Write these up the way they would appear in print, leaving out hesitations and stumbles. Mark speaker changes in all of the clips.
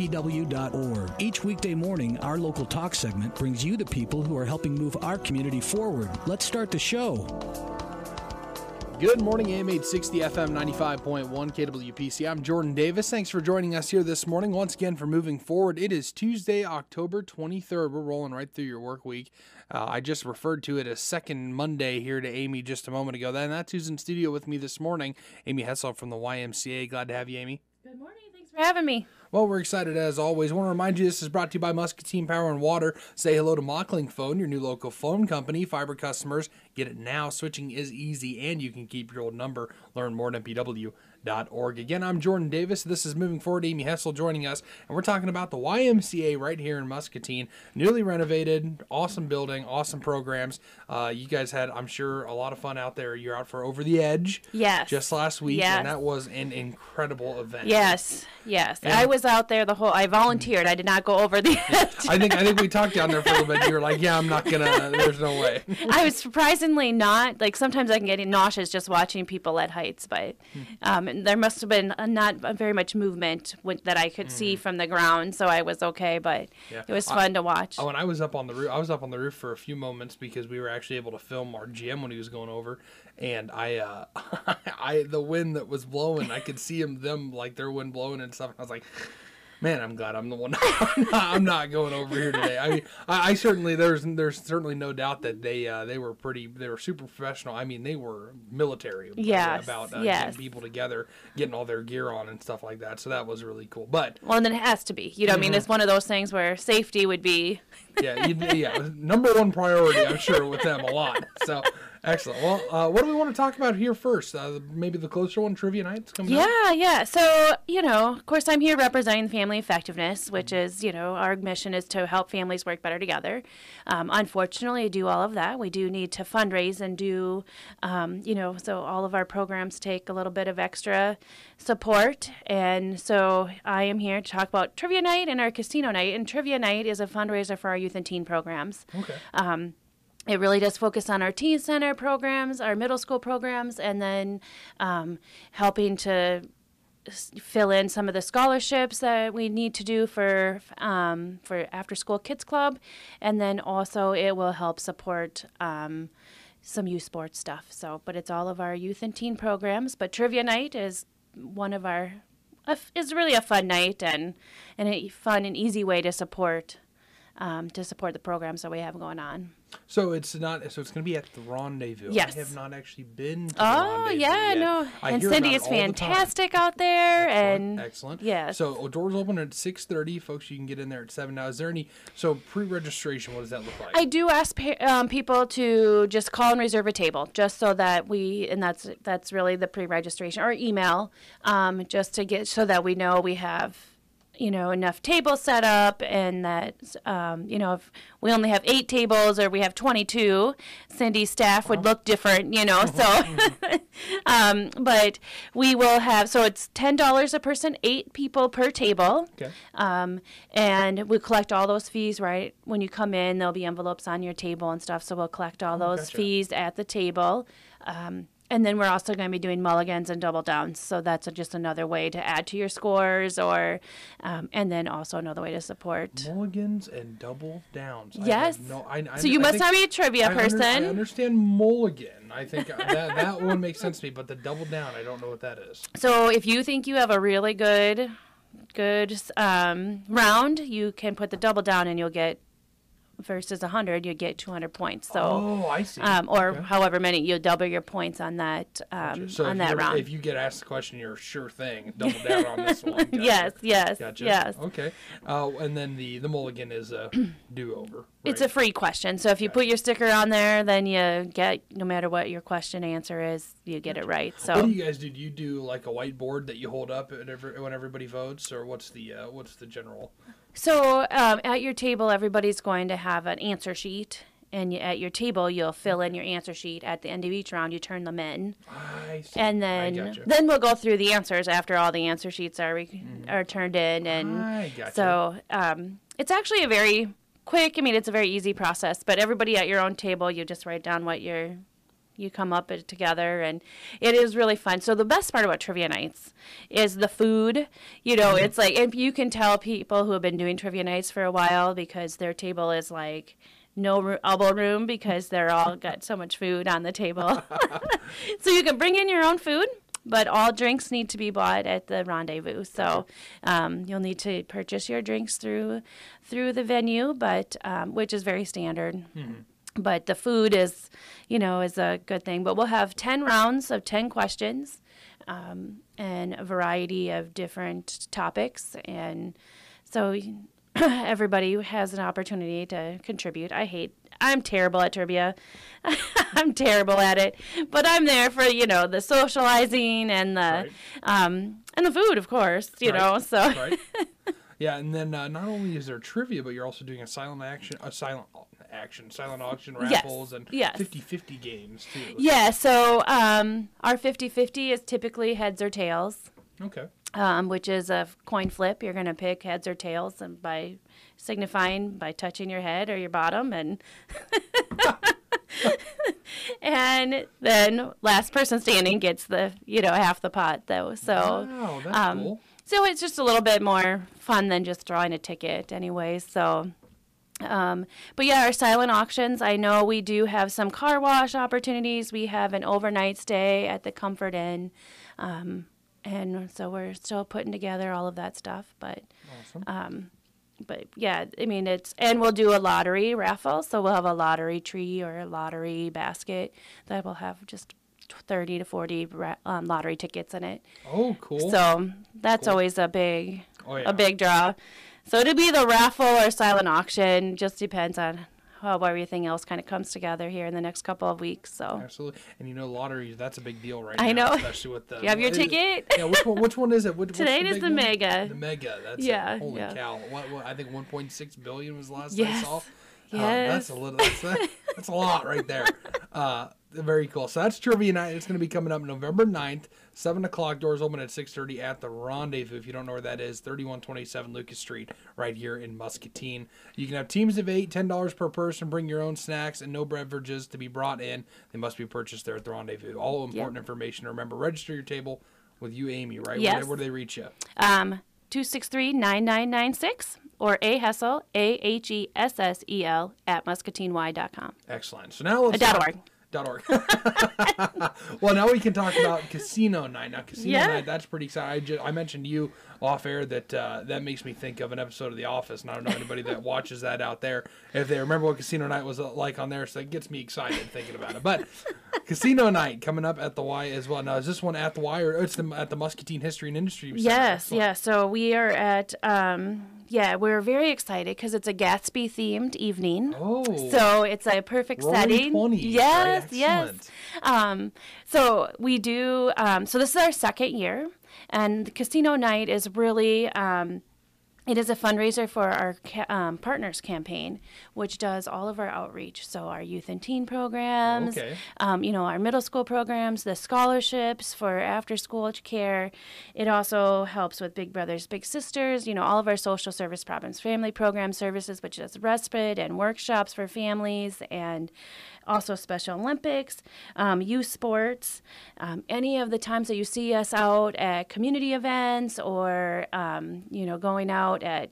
Speaker 1: WNPW.org. Each weekday morning, our local talk segment brings you the people who are helping move our community forward. Let's start the show.
Speaker 2: Good morning, AM 860 FM 95.1 KWPC. I'm Jordan Davis. Thanks for joining us here this morning. Once again, for Moving Forward, it is Tuesday, October 23rd. We're rolling right through your work week. I just referred to it as second Monday here to Amy just a moment ago. That's who's in studio with me this morning, Amy Hessel from the YMCA. Glad to have you, Amy.
Speaker 3: Good morning. Thanks for having me.
Speaker 2: Well, we're excited as always. I want to remind you this is brought to you by Muscatine Power and Water. Say hello to Mockling Phone, your new local phone company. Fiber customers, get it now. Switching is easy, and you can keep your old number. Learn more at mpw.org. Again, I'm Jordan Davis. This is Moving Forward. Amy Hessel joining us, and we're talking about the YMCA right here in Muscatine. Newly renovated, awesome building, awesome programs. You guys had, I'm sure, a lot of fun out there. You're out for Over the Edge.
Speaker 3: Yes.
Speaker 2: Just last week,
Speaker 3: yes.
Speaker 2: And that was an incredible event.
Speaker 3: Yes.
Speaker 2: And
Speaker 3: I was out there I volunteered. I did not go over the edge.
Speaker 2: I think we talked down there for a little bit. You were like, yeah, I'm not going to, there's no way.
Speaker 3: I was surprisingly not. Like, sometimes I can get nauseous just watching people at heights, but there must have been not very much movement that I could see from the ground, so I was okay, but it was fun to watch.
Speaker 2: When I was up on the roof, I was up on the roof for a few moments because we were actually able to film our GM when he was going over, and the wind that was blowing, I could see them like their wind blowing and stuff. I was like, man, I'm glad I'm the one. I'm not going over here today. I mean, I certainly there's certainly no doubt that they were super professional. I mean, they were military.
Speaker 3: Yes,
Speaker 2: about
Speaker 3: yes.
Speaker 2: getting people together, getting all their gear on and stuff like that. So that was really cool. But
Speaker 3: and then it has to be. I mean, it's one of those things where safety would be.
Speaker 2: Number one priority, I'm sure, with them a lot. So. Excellent. Well, what do we want to talk about here first? Maybe the closer one, Trivia Night's coming up?
Speaker 3: Yeah. So, of course, I'm here representing family effectiveness, which is, our mission is to help families work better together. Unfortunately, to do all of that, we do need to fundraise and do, so all of our programs take a little bit of extra support. And so I am here to talk about Trivia Night and our Casino Night. And Trivia Night is a fundraiser for our youth and teen programs.
Speaker 2: Okay.
Speaker 3: It really does focus on our teen center programs, our middle school programs, and then helping to fill in some of the scholarships that we need to do for After School Kids Club, and then also it will help support some youth sports stuff. So, but it's all of our youth and teen programs. But Trivia Night is one of our is really a fun night and a fun and easy way to support the programs that we have going on.
Speaker 2: So it's going to be at the Rendezvous.
Speaker 3: Yes.
Speaker 2: I have not actually been to the Rendezvous yet.
Speaker 3: No. And Cindy is fantastic out there.
Speaker 2: Excellent.
Speaker 3: Yes.
Speaker 2: So doors open at 6:30. Folks, you can get in there at 7 now. Is there any, pre-registration, what does that look like? I
Speaker 3: do ask people to just call and reserve a table, just so that that's really the pre-registration, or email, just to get, so that we know we have enough tables set up, and that, if we only have 8 tables or we have 22, Cindy's staff would look different, so, but we will have, so it's $10 a person, 8 people per table.
Speaker 2: Okay.
Speaker 3: And we collect all those fees, right? When you come in, there'll be envelopes on your table and stuff, so we'll collect all those fees at the table. And then we're also going to be doing mulligans and double downs. So that's just another way to add to your scores, or, and then also another way to support.
Speaker 2: Mulligans and double downs.
Speaker 3: Yes. So you must not be a trivia person.
Speaker 2: I understand mulligan. I think that one makes sense to me, but the double down, I don't know what that is.
Speaker 3: So if you think you have a really good round, you can put the double down and you'll get, versus 100, you get 200 points. So,
Speaker 2: I see.
Speaker 3: Or however many, you'll double your points on that round.
Speaker 2: If you get asked the question, you're a sure thing. Double down on this one. Gotcha.
Speaker 3: Yes.
Speaker 2: Gotcha.
Speaker 3: Yes.
Speaker 2: Okay. And then the mulligan is a do-over. Right?
Speaker 3: It's a free question. So if you put your sticker on there, then you get, no matter what your question answer is, you get it right. So
Speaker 2: what do you guys do? Do you do like a whiteboard that you hold up when everybody votes, or what's the general?
Speaker 3: So at your table, everybody's going to have an answer sheet, and at your table, you'll fill in your answer sheet. At the end of each round, you turn them in.
Speaker 2: I see.
Speaker 3: And then we'll go through the answers after all the answer sheets are turned in. And
Speaker 2: I gotcha.
Speaker 3: So it's actually a very quick, it's a very easy process, but everybody at your own table, you just write down what your you come up together, and it is really fun. So the best part about trivia nights is the food. You know, it's like, if you can tell people who have been doing trivia nights for a while, because their table is like no elbow room, because they're all got so much food on the table. So you can bring in your own food, but all drinks need to be bought at the rendezvous. So you'll need to purchase your drinks through the venue, but which is very standard. But the food is a good thing. But we'll have 10 rounds of 10 questions, and a variety of different topics. And so everybody has an opportunity to contribute. I'm terrible at trivia. I'm terrible at it, but I'm there for, the socializing and the food, of course, know, so.
Speaker 2: Right. Yeah. And then not only is there trivia, but you're also doing silent auction raffles, and 50-50 games too.
Speaker 3: Yeah. So our 50-50 is typically heads or tails.
Speaker 2: Okay.
Speaker 3: Which is a coin flip. You're going to pick heads or tails, and by signifying by touching your head or your bottom, and and then last person standing gets the half the pot though. So
Speaker 2: wow, that's cool.
Speaker 3: So it's just a little bit more fun than just drawing a ticket, anyway. So. But yeah, our silent auctions, I know we do have some car wash opportunities. We have an overnight stay at the Comfort Inn. And so we're still putting together all of that stuff, but,
Speaker 2: awesome.
Speaker 3: But yeah, I mean, and we'll do a lottery raffle. So we'll have a lottery tree or a lottery basket that will have just 30 to 40 lottery tickets in it.
Speaker 2: Oh, cool.
Speaker 3: So that's always a big draw. So it'll be the raffle or silent auction. Just depends on how everything else kind of comes together here in the next couple of weeks. So
Speaker 2: absolutely, and lotteries, that's a big deal right
Speaker 3: now. I know,
Speaker 2: especially with the.
Speaker 3: You have your ticket?
Speaker 2: Yeah, which one is it?
Speaker 3: Today is the mega.
Speaker 2: The mega, that's holy cow! What I think 1.6 billion was the last I saw.
Speaker 3: Yes.
Speaker 2: That's a lot right there. Very cool. So that's Trivia Night. It's going to be coming up November 9th, 7 o'clock. Doors open at 6:30 at the Rendezvous. If you don't know where that is, 3127 Lucas Street, right here in Muscatine. You can have teams of 8, $10 per person. Bring your own snacks and no beverages to be brought in. They must be purchased there at the Rendezvous. All important information. Remember, register your table with you, Amy, right?
Speaker 3: Yes.
Speaker 2: Where do they reach you?
Speaker 3: 263-9996 or Hessel, AHESSEL at muscatiney.com.
Speaker 2: Excellent. So now let's
Speaker 3: .org.
Speaker 2: Well, now we can talk about Casino Night. Now, Casino Night, that's pretty exciting. I mentioned to you off air that that makes me think of an episode of The Office, and I don't know anybody that watches that out there if they remember what Casino Night was like on there, so it gets me excited thinking about it. But Casino Night coming up at the Y as well. Now, is this one at the Y, or it's at the Muscatine History and Industry Center?
Speaker 3: Yes, yeah. So we are at... we're very excited because it's a Gatsby-themed evening.
Speaker 2: Oh.
Speaker 3: So it's a perfect setting.
Speaker 2: 20s,
Speaker 3: yes,
Speaker 2: right?
Speaker 3: yes. So we do, so this is our second year, and the Casino Night is really, it is a fundraiser for our Partners campaign, which does all of our outreach. So our youth and teen programs, our middle school programs, the scholarships for after-school care. It also helps with Big Brothers Big Sisters, all of our social service programs, family program services, which is respite and workshops for families, and also Special Olympics, youth sports, any of the times that you see us out at community events or, going out at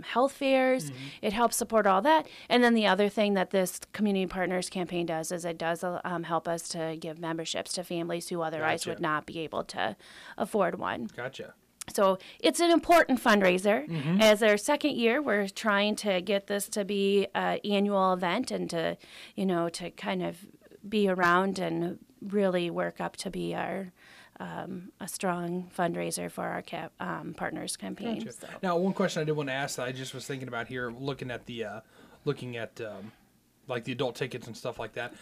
Speaker 3: health fairs. It helps support all that. And then the other thing that this Community Partners campaign does is it does help us to give memberships to families who otherwise would not be able to afford one.
Speaker 2: Gotcha.
Speaker 3: So it's an important fundraiser. As our second year, we're trying to get this to be an annual event and to, to kind of be around and really work up to be our a strong fundraiser for our partners campaign.
Speaker 2: Gotcha.
Speaker 3: So.
Speaker 2: Now, one question I did want to ask that I just was thinking about here, looking at like the adult tickets and stuff like that.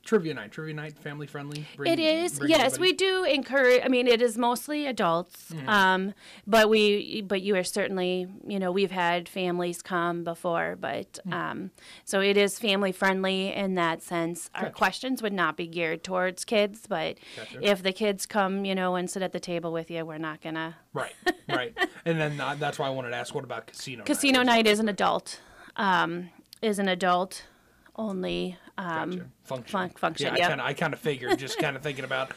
Speaker 2: Trivia night, family friendly.
Speaker 3: It is, yes. We do encourage. I mean, it is mostly adults, but you are certainly, we've had families come before, but so it is family friendly in that sense. Our questions would not be geared towards kids, but if the kids come, and sit at the table with you, we're not gonna. Right.
Speaker 2: And then that's why I wanted to ask, what about Casino Night?
Speaker 3: Casino Night is an adult, only
Speaker 2: Gotcha.
Speaker 3: Function.
Speaker 2: Yeah,
Speaker 3: Yep.
Speaker 2: I kind of figured, just kind of thinking about,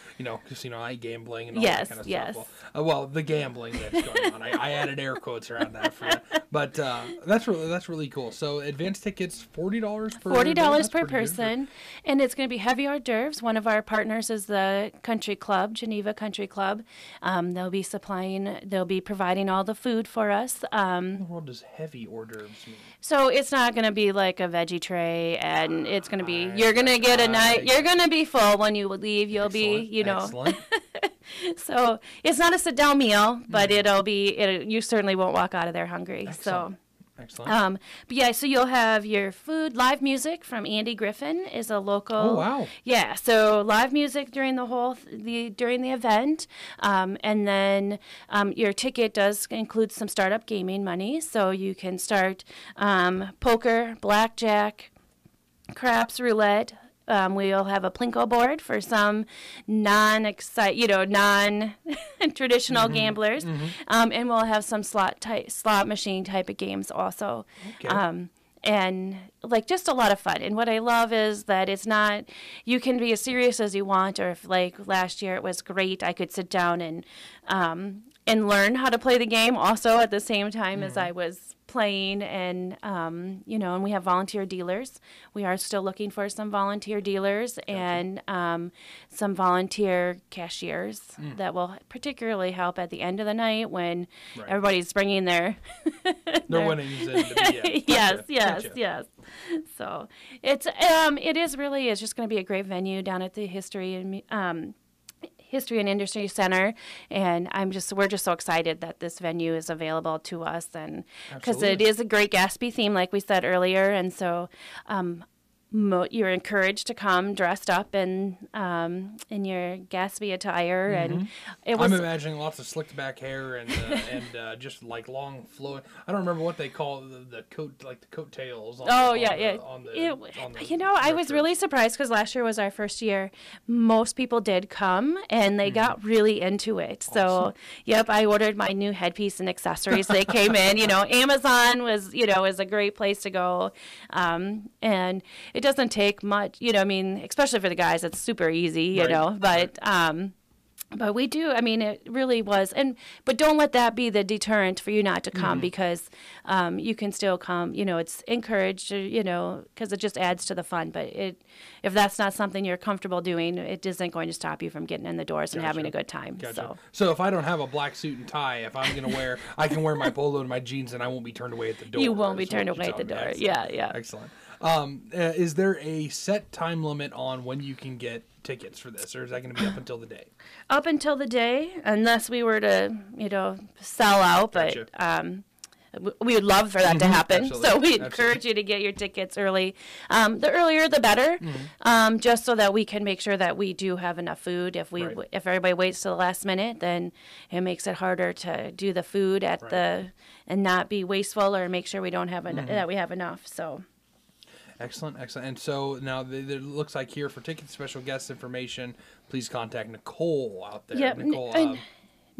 Speaker 2: casino night gambling and all
Speaker 3: Yes,
Speaker 2: that kind of
Speaker 3: yes.
Speaker 2: stuff. Well, the gambling that's going on. I added air quotes around that for that. But that's really cool. So advance tickets, $40 per
Speaker 3: $40 per
Speaker 2: That's pretty good.
Speaker 3: person, and it's going to be heavy hors d'oeuvres. One of our partners is the Country Club, Geneva Country Club. They'll be providing all the food for us.
Speaker 2: What in the world does heavy hors d'oeuvres mean?
Speaker 3: So it's not going to be like a veggie tray, and it's going to be, you're going to get a night, you're going to be full when you leave. You'll be,
Speaker 2: Excellent.
Speaker 3: So it's not a sit-down meal, but you certainly won't walk out of there hungry.
Speaker 2: Excellent.
Speaker 3: So.
Speaker 2: Excellent.
Speaker 3: But yeah, so you'll have your food, live music from Andy Griffin is a local.
Speaker 2: Oh, wow.
Speaker 3: Yeah, so live music during during the event, and then your ticket does include some startup gaming money, so you can start poker, blackjack, craps, roulette. We'll have a plinko board for some non-traditional gamblers, and we'll have some slot machine type of games also.
Speaker 2: Okay.
Speaker 3: And like just a lot of fun. And what I love is that it's not, you can be as serious as you want, or if like last year it was great, I could sit down and learn how to play the game also at the same time as I was playing. And and we have volunteer dealers. We are still looking for some volunteer dealers and some volunteer cashiers that will particularly help at the end of the night when everybody's bringing their
Speaker 2: winnings in.
Speaker 3: Yes.
Speaker 2: Gotcha.
Speaker 3: So it's just going to be a great venue down at the History and Industry Center, and we're just so excited that this venue is available to us, and because it is a great Gatsby theme, like we said earlier, and so you're encouraged to come dressed up in your Gatsby attire, and
Speaker 2: I'm imagining lots of slicked back hair and just like long flowing. I don't remember what they call the coat, like the coattails.
Speaker 3: I was really surprised because last year was our first year. Most people did come and they got really into it. So, I ordered my new headpiece and accessories. They came in. Amazon was is a great place to go, and it doesn't take much, especially for the guys, it's super easy, but we do, it really was, but don't let that be the deterrent for you not to come, because you can still come, it's encouraged, because it just adds to the fun, but if that's not something you're comfortable doing, it isn't going to stop you from getting in the doors and having a good time.
Speaker 2: Gotcha. So if I don't have a black suit and tie, if I'm going to I can wear my polo and my jeans and I won't be turned away at the door.
Speaker 3: You won't be turned away at the door.
Speaker 2: Excellent.
Speaker 3: Yeah.
Speaker 2: Excellent. Is there a set time limit on when you can get tickets for this, or is that going to be up until the day?
Speaker 3: Up until the day, unless we were to, sell out,
Speaker 2: Gotcha.
Speaker 3: but we would love for that to happen.
Speaker 2: Absolutely.
Speaker 3: So we encourage you to get your tickets early. The earlier, the better, just so that we can make sure that we do have enough food. If everybody waits till the last minute, then it makes it harder to do the food and not be wasteful, or make sure we don't have that we have enough. So.
Speaker 2: Excellent. And so now it looks like here for tickets, special guest information, please contact Nicole out there.
Speaker 3: Yep.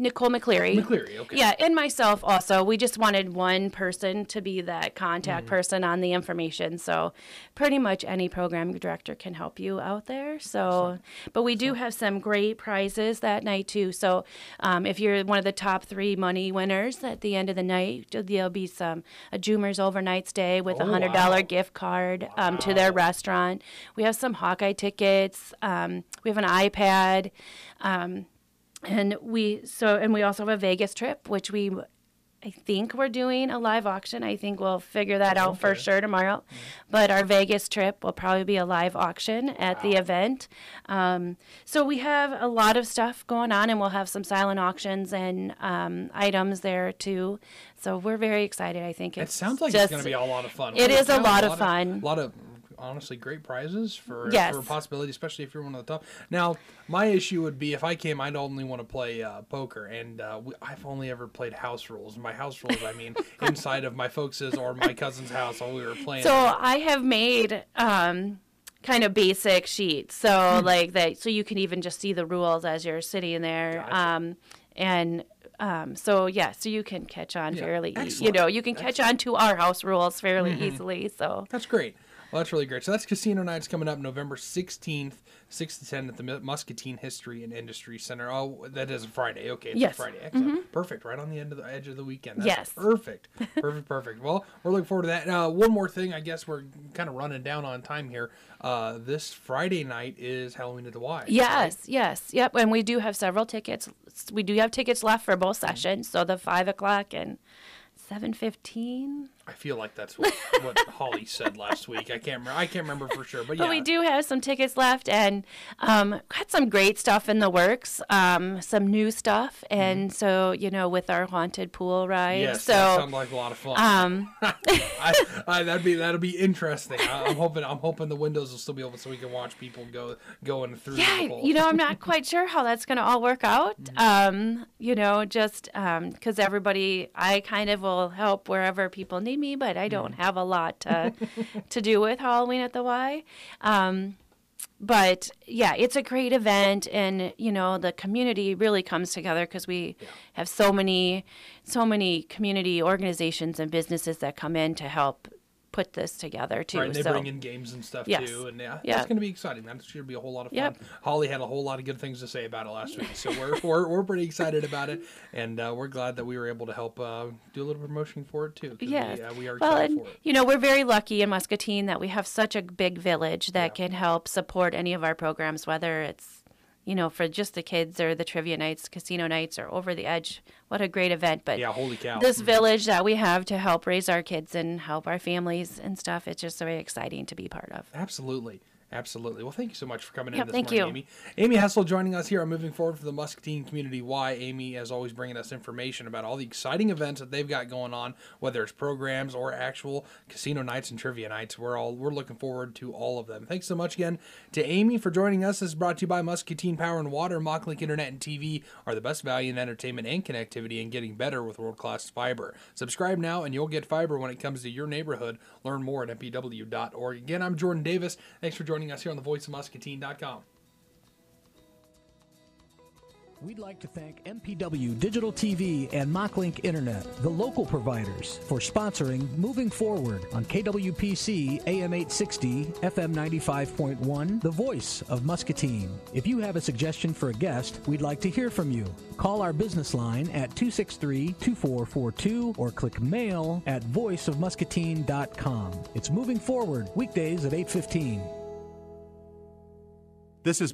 Speaker 3: Nicole McCleary.
Speaker 2: McCleary, okay.
Speaker 3: Yeah, and myself also. We just wanted one person to be that contact person on the information. So pretty much any program director can help you out there. So, but we do have some great prizes that night too. So if you're one of the top 3 money winners at the end of the night, there'll be a Joomer's overnight stay with a $100 gift card to their restaurant. We have some Hawkeye tickets. We have an iPad. And we also have a Vegas trip, which I think we're doing a live auction. I think we'll figure that out for sure tomorrow. But our Vegas trip will probably be a live auction at the event. So we have a lot of stuff going on, and we'll have some silent auctions and items there too. So we're very excited. I think
Speaker 2: it sounds like it's going to be a lot of fun.
Speaker 3: It is a lot of fun.
Speaker 2: A lot of honestly great prizes for
Speaker 3: Yes.
Speaker 2: a possibility, especially if you're one of the top. Now, my issue would be if I came, I'd only want to play poker, and I've only ever played house rules. And by house rules, I mean inside of my folks' or my cousin's house while we were playing.
Speaker 3: So I have made kind of basic sheets, so like that, so you can even just see the rules as you're sitting there.
Speaker 2: Gotcha.
Speaker 3: So you can catch on fairly,
Speaker 2: Excellent.
Speaker 3: you can catch on to our house rules fairly easily. So
Speaker 2: that's great. Well, that's really great. So that's Casino Nights coming up November 16th, 6 to 10 at the Muscatine History and Industry Center. Oh, that is a Friday. Okay, it's
Speaker 3: Yes.
Speaker 2: a Friday. Excellent. Perfect. Right on the edge of the weekend. That's
Speaker 3: Yes.
Speaker 2: perfect. Perfect. Well, we're looking forward to that. One more thing. I guess we're kind of running down on time here. This Friday night is Halloween at the Y.
Speaker 3: Yes,
Speaker 2: right?
Speaker 3: yes, yep. And we do have several tickets. We do have tickets left for both sessions. So the 5 o'clock and 7:15.
Speaker 2: I feel like that's what Holly said last week. I can't remember for sure, but yeah.
Speaker 3: But we do have some tickets left, and got some great stuff in the works, some new stuff, and so with our haunted pool ride.
Speaker 2: Yes,
Speaker 3: so
Speaker 2: that sounds like a lot of fun. That'll be interesting. I'm hoping the windows will still be open so we can watch people going through.
Speaker 3: Yeah,
Speaker 2: the pool.
Speaker 3: I'm not quite sure how that's going to all work out. Just because everybody, I kind of will help wherever people need me, but I don't have a lot to do with Halloween at the Y. But yeah, it's a great event, and the community really comes together because we have so many community organizations and businesses that come in to help put this together too.
Speaker 2: Right, and they bring in games and stuff too, and it's going to be exciting. That should be a whole lot of fun.
Speaker 3: Yep.
Speaker 2: Holly had a whole lot of good things to say about it last week, so we're pretty excited about it, and we're glad that we were able to help do a little promotion for it too.
Speaker 3: Yes,
Speaker 2: we are excited for it.
Speaker 3: We're very lucky in Muscatine that we have such a big village that can help support any of our programs, whether it's for just the kids or the trivia nights, casino nights, or Over the Edge. What a great event. But
Speaker 2: holy cow.
Speaker 3: This village that we have to help raise our kids and help our families and stuff, it's just very exciting to be part of.
Speaker 2: Absolutely. Well, thank you so much for coming in this
Speaker 3: thank
Speaker 2: morning,
Speaker 3: you.
Speaker 2: Amy Hessel joining us here on Moving Forward for the Muscatine Community Y. Amy, as always, bringing us information about all the exciting events that they've got going on, whether it's programs or actual casino nights and trivia nights. We're looking forward to all of them. Thanks so much again to Amy for joining us. This is brought to you by Muscatine Power and Water. Mocklink Internet and TV are the best value in entertainment and connectivity, and getting better with world-class fiber. Subscribe now, and you'll get fiber when it comes to your neighborhood. Learn more at mpw.org. Again, I'm Jordan Davis. Thanks for joining us here on the Voice of Muscatine.com.
Speaker 1: We'd like to thank MPW Digital TV and Mocklink Internet, the local providers, for sponsoring Moving Forward on KWPC AM 860, FM 95.1, the voice of Muscatine. If you have a suggestion for a guest, we'd like to hear from you. Call our business line at 263-2442 or click mail at voiceofmuscatine.com. It's Moving Forward, weekdays at 8:15.
Speaker 4: This is